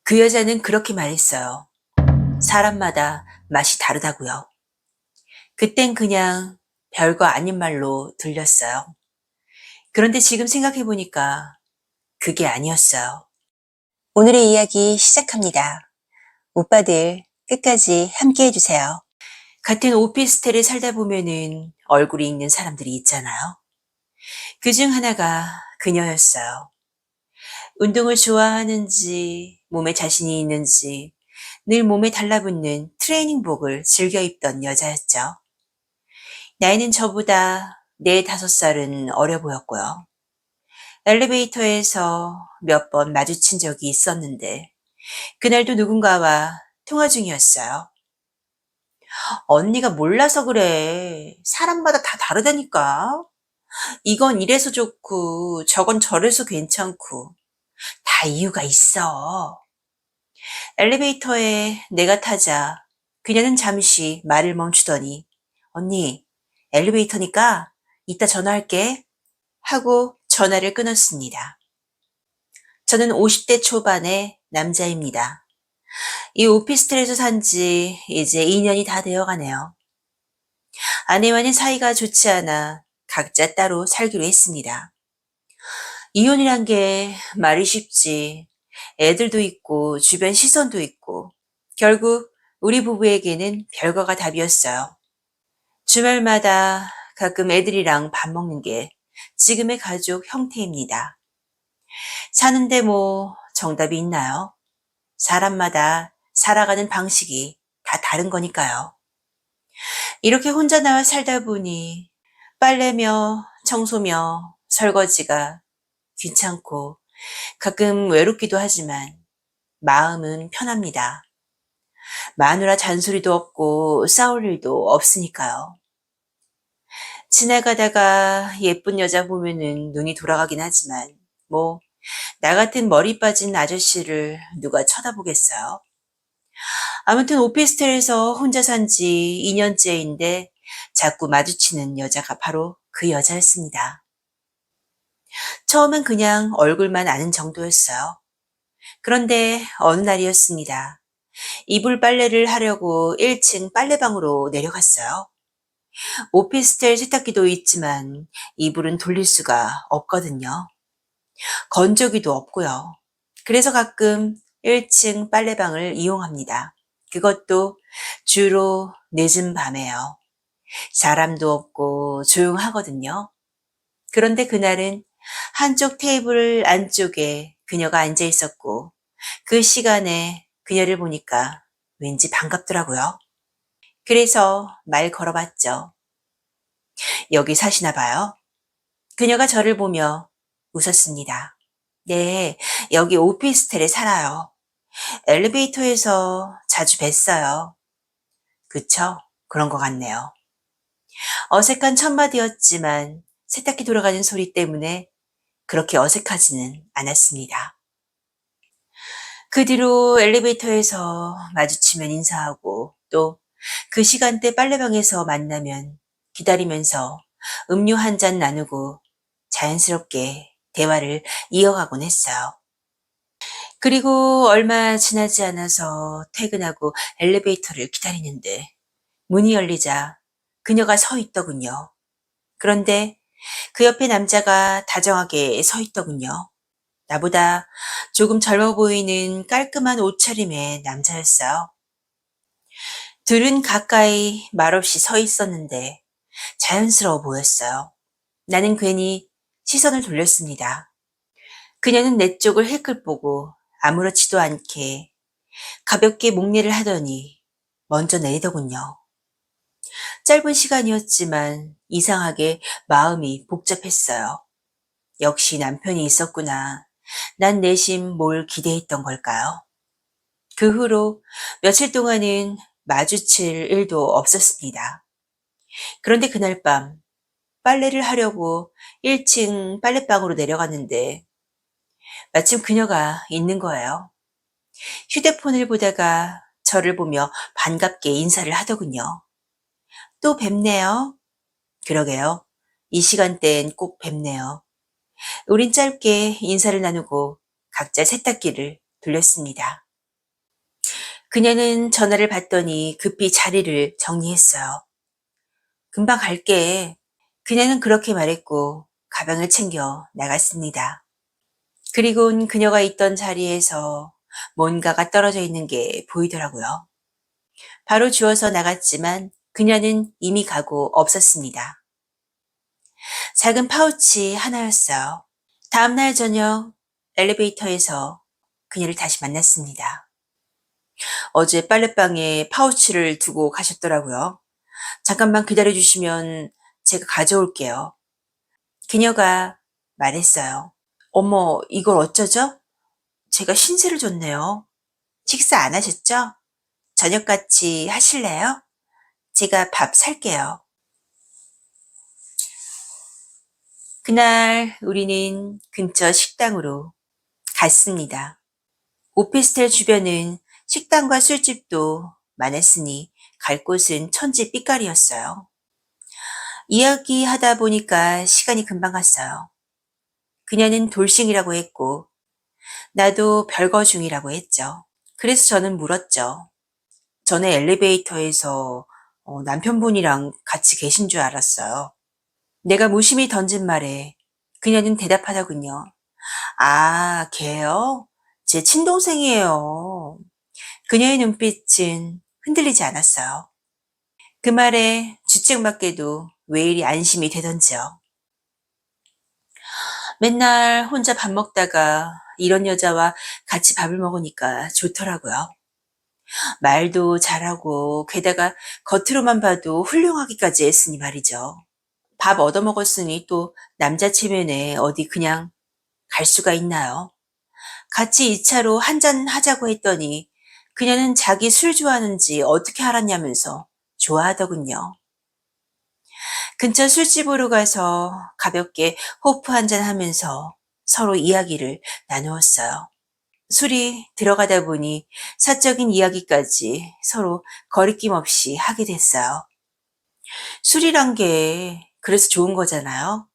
그 여자는 그렇게 말했어요. 사람마다 맛이 다르다고요. 그땐 그냥 별거 아닌 말로 들렸어요. 그런데 지금 생각해보니까 그게 아니었어요. 오늘의 이야기 시작합니다. 오빠들 끝까지 함께 해주세요. 같은 오피스텔에 살다 보면은 얼굴이 익는 사람들이 있잖아요. 그중 하나가 그녀였어요. 운동을 좋아하는지, 몸에 자신이 있는지, 늘 몸에 달라붙는 트레이닝복을 즐겨 입던 여자였죠. 나이는 저보다 4~5살은 어려 보였고요. 엘리베이터에서 몇 번 마주친 적이 있었는데, 그날도 누군가와 통화 중이었어요. 언니가 몰라서 그래. 사람마다 다 다르다니까. 이건 이래서 좋고, 저건 저래서 괜찮고, 다 이유가 있어. 엘리베이터에 내가 타자 그녀는 잠시 말을 멈추더니 언니, 엘리베이터니까 이따 전화할게 하고 전화를 끊었습니다. 저는 50대 초반의 남자입니다. 이 오피스텔에서 산지 이제 2년이 다 되어 가네요. 아내와는 사이가 좋지 않아 각자 따로 살기로 했습니다. 이혼이란 게 말이 쉽지. 애들도 있고 주변 시선도 있고 결국 우리 부부에게는 별거가 답이었어요. 주말마다 가끔 애들이랑 밥 먹는 게 지금의 가족 형태입니다. 사는데 뭐 정답이 있나요? 사람마다 살아가는 방식이 다 다른 거니까요. 이렇게 혼자 나와 살다 보니 빨래며 청소며 설거지가 귀찮고 가끔 외롭기도 하지만 마음은 편합니다. 마누라 잔소리도 없고 싸울 일도 없으니까요. 지나가다가 예쁜 여자 보면은 눈이 돌아가긴 하지만 뭐 나 같은 머리 빠진 아저씨를 누가 쳐다보겠어요. 아무튼 오피스텔에서 혼자 산지 2년째인데 자꾸 마주치는 여자가 바로 그 여자였습니다. 처음엔 그냥 얼굴만 아는 정도였어요. 그런데 어느 날이었습니다. 이불 빨래를 하려고 1층 빨래방으로 내려갔어요. 오피스텔 세탁기도 있지만 이불은 돌릴 수가 없거든요. 건조기도 없고요. 그래서 가끔 1층 빨래방을 이용합니다. 그것도 주로 늦은 밤에요. 사람도 없고 조용하거든요. 그런데 그날은 한쪽 테이블 안쪽에 그녀가 앉아 있었고 그 시간에 그녀를 보니까 왠지 반갑더라고요. 그래서 말 걸어봤죠. 여기 사시나 봐요? 그녀가 저를 보며 웃었습니다. 네, 여기 오피스텔에 살아요. 엘리베이터에서 자주 뵀어요. 그쵸? 그런 것 같네요. 어색한 첫마디였지만 세탁기 돌아가는 소리 때문에 그렇게 어색하지는 않았습니다. 그 뒤로 엘리베이터에서 마주치면 인사하고 또 그 시간대 빨래방에서 만나면 기다리면서 음료 한 잔 나누고 자연스럽게 대화를 이어가곤 했어요. 그리고 얼마 지나지 않아서 퇴근하고 엘리베이터를 기다리는데 문이 열리자 그녀가 서 있더군요. 그런데 그 옆에 남자가 다정하게 서 있더군요. 나보다 조금 젊어 보이는 깔끔한 옷차림의 남자였어요. 둘은 가까이 말없이 서 있었는데 자연스러워 보였어요. 나는 괜히 시선을 돌렸습니다. 그녀는 내 쪽을 힐끗 보고 아무렇지도 않게 가볍게 목례를 하더니 먼저 내리더군요. 짧은 시간이었지만 이상하게 마음이 복잡했어요. 역시 남편이 있었구나. 난 내심 뭘 기대했던 걸까요? 그 후로 며칠 동안은 마주칠 일도 없었습니다. 그런데 그날 밤 빨래를 하려고 1층 빨래방으로 내려갔는데 마침 그녀가 있는 거예요. 휴대폰을 보다가 저를 보며 반갑게 인사를 하더군요. 또 뵙네요. 그러게요. 이 시간대엔 꼭 뵙네요. 우린 짧게 인사를 나누고 각자 세탁기를 돌렸습니다. 그녀는 전화를 받더니 급히 자리를 정리했어요. 금방 갈게. 그녀는 그렇게 말했고 가방을 챙겨 나갔습니다. 그리곤 그녀가 있던 자리에서 뭔가가 떨어져 있는 게 보이더라고요. 바로 주워서 나갔지만 그녀는 이미 가고 없었습니다. 작은 파우치 하나였어요. 다음날 저녁 엘리베이터에서 그녀를 다시 만났습니다. 어제 빨래방에 파우치를 두고 가셨더라고요. 잠깐만 기다려주시면 제가 가져올게요. 그녀가 말했어요. 어머, 이걸 어쩌죠? 제가 신세를 졌네요. 식사 안 하셨죠? 저녁 같이 하실래요? 제가 밥 살게요. 그날 우리는 근처 식당으로 갔습니다. 오피스텔 주변은 식당과 술집도 많았으니 갈 곳은 천지 삐까리였어요. 이야기하다 보니까 시간이 금방 갔어요. 그녀는 돌싱이라고 했고 나도 별거 중이라고 했죠. 그래서 저는 물었죠. 전에 엘리베이터에서 남편분이랑 같이 계신 줄 알았어요. 내가 무심히 던진 말에 그녀는 대답하더군요. 아, 걔요? 제 친동생이에요. 그녀의 눈빛은 흔들리지 않았어요. 그 말에 주책맞게도 왜 이리 안심이 되던지요. 맨날 혼자 밥 먹다가 이런 여자와 같이 밥을 먹으니까 좋더라고요. 말도 잘하고 게다가 겉으로만 봐도 훌륭하기까지 했으니 말이죠. 밥 얻어먹었으니 또 남자 체면에 어디 그냥 갈 수가 있나요? 같이 2차로 한잔 하자고 했더니 그녀는 자기 술 좋아하는지 어떻게 알았냐면서 좋아하더군요. 근처 술집으로 가서 가볍게 호프 한잔 하면서 서로 이야기를 나누었어요. 술이 들어가다 보니 사적인 이야기까지 서로 거리낌 없이 하게 됐어요. 술이란 게 그래서 좋은 거잖아요.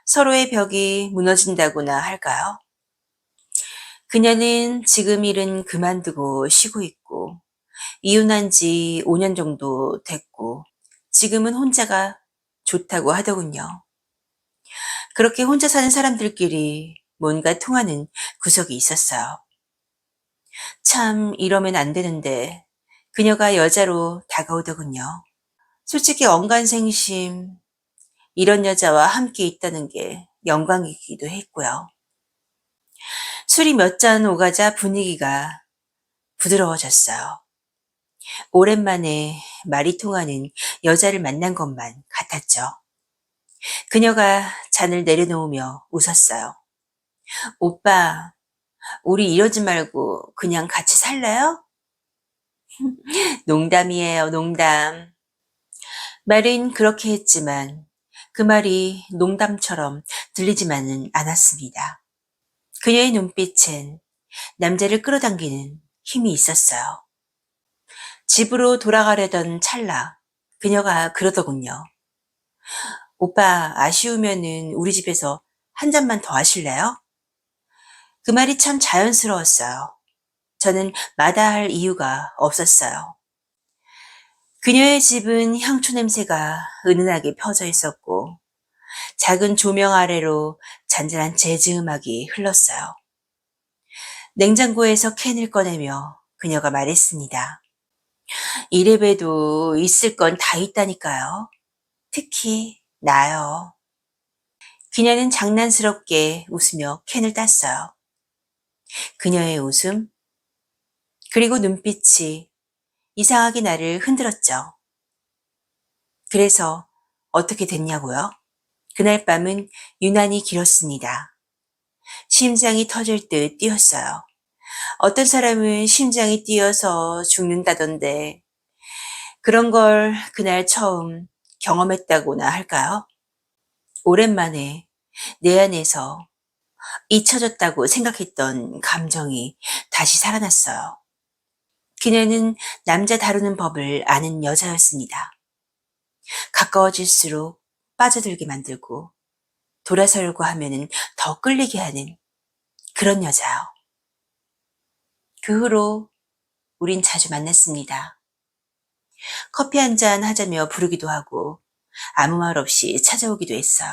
서로의 벽이 무너진다고나 할까요? 그녀는 지금 일은 그만두고 쉬고 있고, 이혼한 지 5년 정도 됐고, 지금은 혼자가 좋다고 하더군요. 그렇게 혼자 사는 사람들끼리 뭔가 통하는 구석이 있었어요. 참, 이러면 안 되는데, 그녀가 여자로 다가오더군요. 솔직히 언간생심, 이런 여자와 함께 있다는 게 영광이기도 했고요. 술이 몇 잔 오가자 분위기가 부드러워졌어요. 오랜만에 말이 통하는 여자를 만난 것만 같았죠. 그녀가 잔을 내려놓으며 웃었어요. 오빠, 우리 이러지 말고 그냥 같이 살래요? 농담이에요, 농담. 말은 그렇게 했지만 그 말이 농담처럼 들리지만은 않았습니다. 그녀의 눈빛엔 남자를 끌어당기는 힘이 있었어요. 집으로 돌아가려던 찰나 그녀가 그러더군요. 오빠 아쉬우면은 우리 집에서 한 잔만 더 하실래요? 그 말이 참 자연스러웠어요. 저는 마다할 이유가 없었어요. 그녀의 집은 향초 냄새가 은은하게 펴져 있었고 작은 조명 아래로 잔잔한 재즈 음악이 흘렀어요. 냉장고에서 캔을 꺼내며 그녀가 말했습니다. 이래봬도 있을 건 다 있다니까요. 특히 나요. 그녀는 장난스럽게 웃으며 캔을 땄어요. 그녀의 웃음, 그리고 눈빛이 이상하게 나를 흔들었죠. 그래서 어떻게 됐냐고요? 그날 밤은 유난히 길었습니다. 심장이 터질 듯 뛰었어요. 어떤 사람은 심장이 뛰어서 죽는다던데 그런 걸 그날 처음 경험했다고나 할까요? 오랜만에 내 안에서 잊혀졌다고 생각했던 감정이 다시 살아났어요. 그녀는 남자 다루는 법을 아는 여자였습니다. 가까워질수록 빠져들게 만들고 돌아서려고 하면은 더 끌리게 하는 그런 여자요. 그 후로 우린 자주 만났습니다. 커피 한 잔 하자며 부르기도 하고 아무 말 없이 찾아오기도 했어요.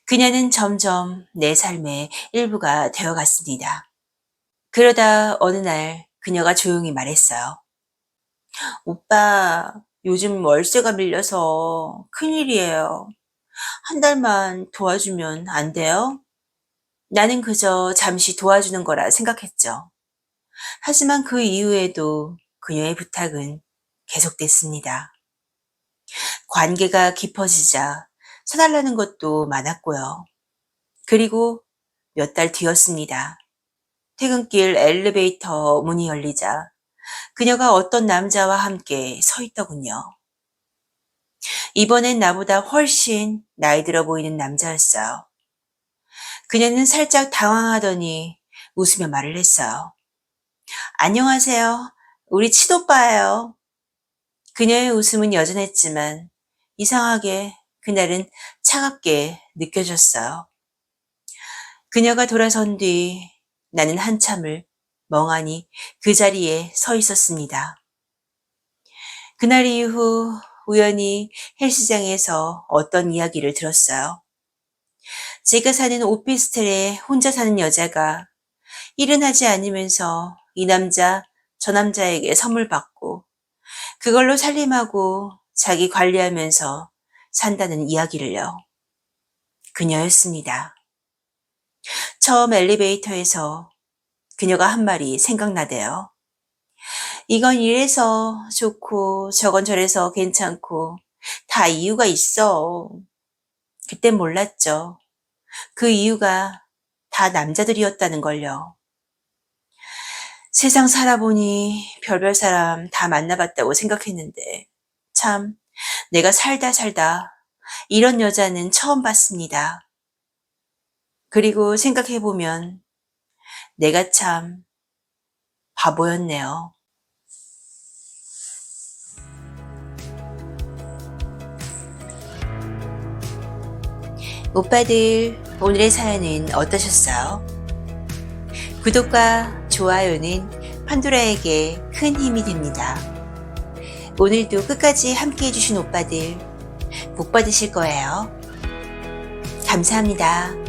그녀는 점점 내 삶의 일부가 되어갔습니다. 그러다 어느 날 그녀가 조용히 말했어요. 오빠, 요즘 월세가 밀려서 큰일이에요. 한 달만 도와주면 안 돼요? 나는 그저 잠시 도와주는 거라 생각했죠. 하지만 그 이후에도 그녀의 부탁은 계속됐습니다. 관계가 깊어지자 사달라는 것도 많았고요. 그리고 몇 달 뒤였습니다. 퇴근길 엘리베이터 문이 열리자 그녀가 어떤 남자와 함께 서 있더군요. 이번엔 나보다 훨씬 나이 들어 보이는 남자였어요. 그녀는 살짝 당황하더니 웃으며 말을 했어요. 안녕하세요. 우리 친오빠예요. 그녀의 웃음은 여전했지만 이상하게 그날은 차갑게 느껴졌어요. 그녀가 돌아선 뒤 나는 한참을 멍하니 그 자리에 서 있었습니다. 그날 이후 우연히 헬스장에서 어떤 이야기를 들었어요. 제가 사는 오피스텔에 혼자 사는 여자가 일은 하지 않으면서 이 남자, 저 남자에게 선물 받고 그걸로 살림하고 자기 관리하면서 산다는 이야기를요. 그녀였습니다. 처음 엘리베이터에서 그녀가 한 말이 생각나대요. 이건 이래서 좋고 저건 저래서 괜찮고 다 이유가 있어. 그땐 몰랐죠. 그 이유가 다 남자들이었다는 걸요. 세상 살아보니 별별 사람 다 만나봤다고 생각했는데 참 내가 살다 이런 여자는 처음 봤습니다. 그리고 생각해보면 내가 참 바보였네요. 오빠들, 오늘의 사연은 어떠셨어요? 구독과 좋아요는 판도라에게 큰 힘이 됩니다. 오늘도 끝까지 함께 해주신 오빠들 복 받으실 거예요. 감사합니다.